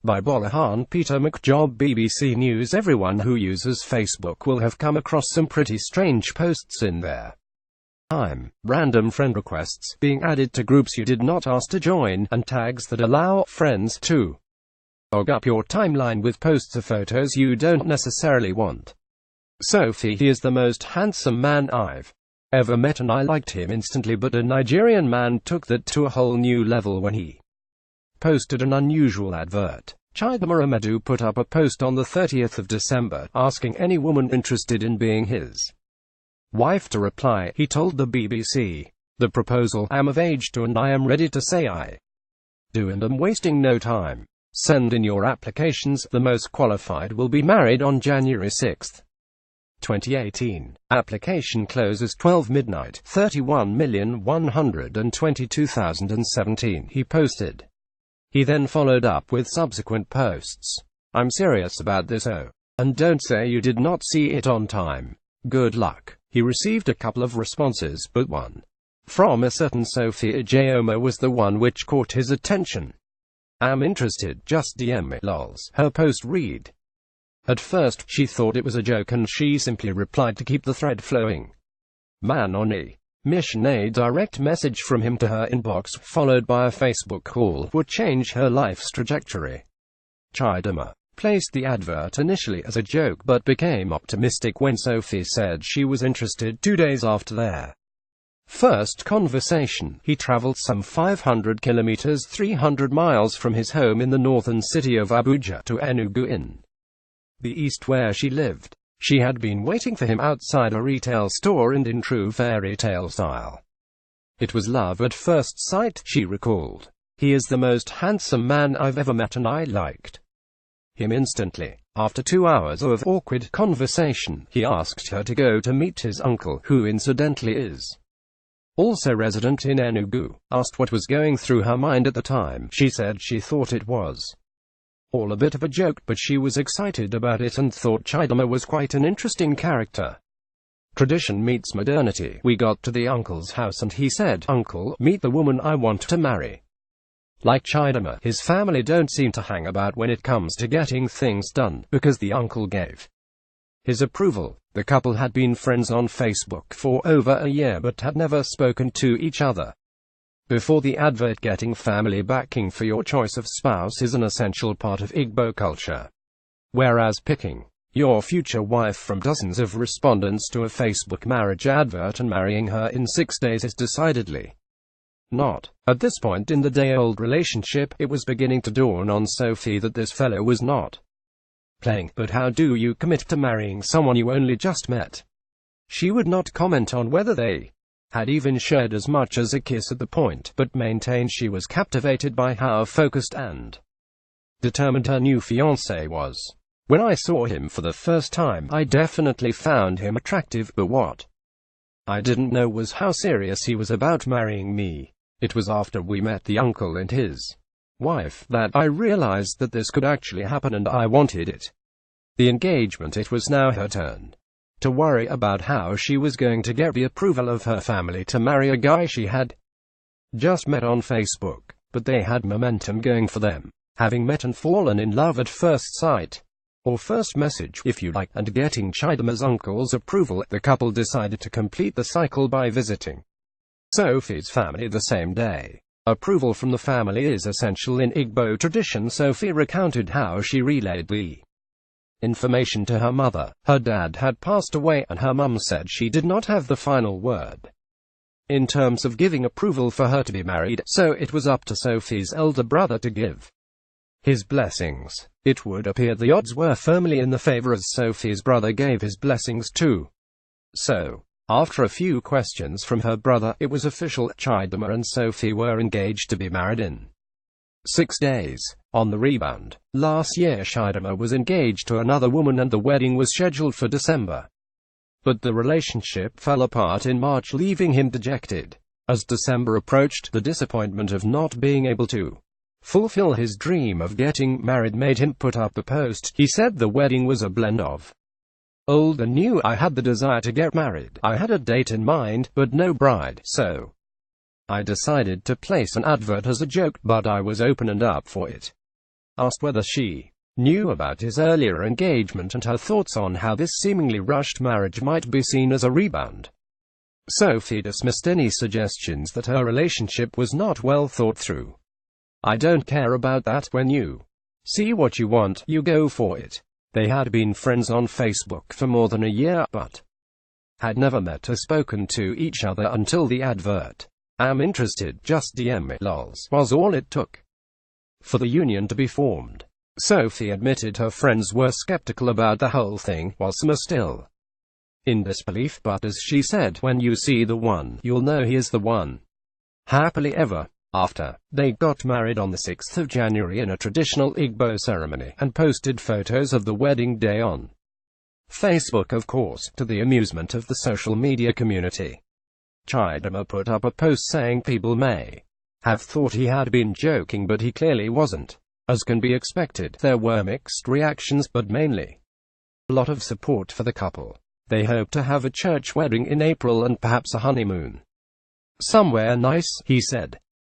By Bolahan Peter McJob, BBC News. Everyone who uses Facebook will have come across some pretty strange posts in there. Random friend requests being added to groups you did not ask to join, and tags that allow friends to log up your timeline with posts of photos you don't necessarily want. Sophie, he is the most handsome man I've ever met and I liked him instantly, but a Nigerian man took that to a whole new level when he posted an unusual advert. Chidima Amedu put up a post on the 30th of December, asking any woman interested in being his wife to reply. He told the BBC, "The proposal, I'm of age to and I am ready to say I do and I'm wasting no time. Send in your applications, the most qualified will be married on January 6, 2018. Application closes 12 midnight, 31,122,017, he posted. He then followed up with subsequent posts. I'm serious about this, oh. And don't say you did not see it on time. Good luck. He received a couple of responses, but one from a certain Sophia Joma was the one which caught his attention. I'm interested, just DM me, lols. Her post read. At first, she thought it was a joke and she simply replied to keep the thread flowing. Man on a mission. A direct message from him to her inbox, followed by a Facebook call, would change her life's trajectory. Chidima placed the advert initially as a joke but became optimistic when Sophie said she was interested 2 days after their first conversation. He traveled some 500 kilometers 300 miles from his home in the northern city of Abuja to Enugu in the east where she lived. She had been waiting for him outside a retail store and in true fairy tale style. It was love at first sight, she recalled. He is the most handsome man I've ever met and I liked him instantly. After 2 hours of awkward conversation, he asked her to go to meet his uncle, who incidentally is also resident in Enugu. Asked what was going through her mind at the time, she said she thought it was all a bit of a joke, but she was excited about it and thought Chidima was quite an interesting character. Tradition meets modernity. We got to the uncle's house and he said, "Uncle, meet the woman I want to marry." Like Chidima, his family don't seem to hang about when it comes to getting things done, because the uncle gave his approval. The couple had been friends on Facebook for over a year but had never spoken to each other before the advert. Getting family backing for your choice of spouse is an essential part of Igbo culture, whereas picking your future wife from dozens of respondents to a Facebook marriage advert and marrying her in 6 days is decidedly not. At this point in the day-old relationship, it was beginning to dawn on Sophie that this fellow was not playing. But how do you commit to marrying someone you only just met? She would not comment on whether they had even shared as much as a kiss at the point, but maintained she was captivated by how focused and determined her new fiancé was. When I saw him for the first time, I definitely found him attractive, but what I didn't know was how serious he was about marrying me. It was after we met the uncle and his wife that I realized that this could actually happen and I wanted it. The engagement, it was now her turn to worry about how she was going to get the approval of her family to marry a guy she had just met on Facebook. But they had momentum going for them, having met and fallen in love at first sight, or first message, if you like, and getting Chidima's uncle's approval. The couple decided to complete the cycle by visiting Sophie's family the same day. Approval from the family is essential in Igbo tradition. Sophie recounted how she relayed the information to her mother. Her dad had passed away, and her mum said she did not have the final word in terms of giving approval for her to be married, so it was up to Sophie's elder brother to give his blessings. It would appear the odds were firmly in the favor as Sophie's brother gave his blessings too. So, after a few questions from her brother, it was official. Chidima and Sophie were engaged to be married in 6 days. On the rebound, last year Chidima was engaged to another woman and the wedding was scheduled for December. But the relationship fell apart in March, leaving him dejected. As December approached, the disappointment of not being able to fulfill his dream of getting married made him put up a post. He said the wedding was a blend of old and new. I had the desire to get married. I had a date in mind, but no bride, so I decided to place an advert as a joke, but I was open and up for it. asked whether she knew about his earlier engagement and her thoughts on how this seemingly rushed marriage might be seen as a rebound. Sophie dismissed any suggestions that her relationship was not well thought through. "I don't care about that. When you see what you want, you go for it." They had been friends on Facebook for more than a year, but had never met or spoken to each other until the advert. "I'm interested, just DM me, lols," was all it took for the union to be formed. Sophie admitted her friends were skeptical about the whole thing, while some are still in disbelief, but as she said, "When you see the one, you'll know he is the one." Happily ever after, they got married on the 6th of January in a traditional Igbo ceremony, and posted photos of the wedding day on Facebook, of course, to the amusement of the social media community. Chidama put up a post saying people may have thought he had been joking, but he clearly wasn't. As can be expected, there were mixed reactions, but mainly a lot of support for the couple. They hope to have a church wedding in April and perhaps a honeymoon somewhere nice, he said.